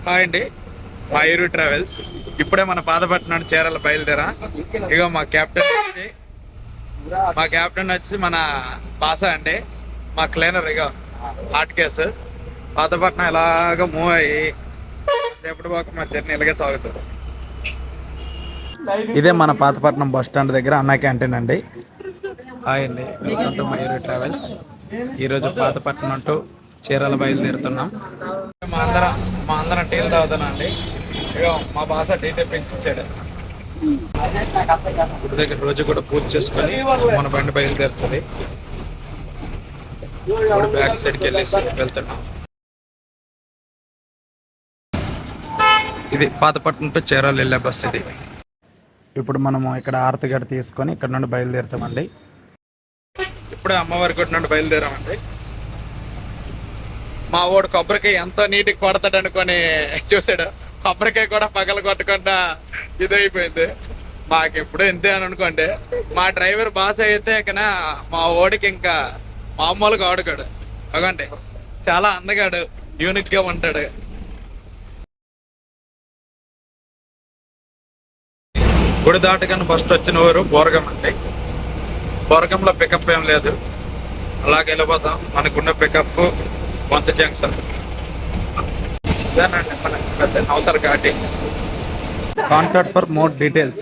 Hi అండి, Mayur travels. ఇప్పుడే మన పాతపట్నం చీరాల బయలుదేరా. ఇగో మా కెప్టెన్ వచ్చి మన బాసా అండి, మా క్లీనర్. ఇగో హాట్ కేసు పాతపట్నం ఇలాగ మూవ్ అయ్యి రేపటి పోక మా జర్నీ ఇలాగే సాగుతుంది. ఇదే మన పాతపట్నం బస్ స్టాండ్ దగ్గర అన్నా క్యాంటీన్ అండి. హాయ్ అండి, వెల్కమ్ టు మయూరు ట్రావెల్స్. ఈరోజు పాతపట్నం టు చీరాల బయలుదేరుతున్నాం. మా అందరం టీలు తాగుతున్నాం అండి. ఇక మా బాస టీ తెప్పించాడు. గుడి దగ్గర రోజు కూడా పూజ చేసుకొని మన బండి బయలుదేరుతుంది. బ్యాక్ సైడ్కి వెళ్ళేసి వెళ్తున్నాం. ఇది పాతపట్నం టు చీరాల వెళ్ళే బస్ ఇది. ఇప్పుడు మనము ఇక్కడ ఆరతి గడి తీసుకొని ఇక్కడ నుండి బయలుదేరుతామండి. ఇప్పుడే అమ్మవారి గుడి నుండి బయలుదేరామండి. మా వాడు కొబ్బరికాయ ఎంతో నీటికి కొడతాడు అనుకొని చూసాడు, కొబ్బరికాయ కూడా పగల కొట్టకుండా ఇదైపోయింది. మాకెప్పుడు ఇంతే అని అనుకోండి. మా డ్రైవర్ బాస్ అయితే ఇక మా ఓడికి ఇంకా మామూలుగా ఆడుగాడు. అగండి, చాలా అందగాడు, యూనిక్ గా ఉంటాడు. గుడి దాటగానే ఫస్ట్ వచ్చిన ఊరు బోరగం అండి. బోరగంలో పికప్ ఏం లేదు, అలాగే వెళ్ళిపోతాం. మనకున్న పికప్ కొంత జంక్షన్ ఇదేనండి, మనకి పెద్ద అవతల ఘాటి. Contact for more details.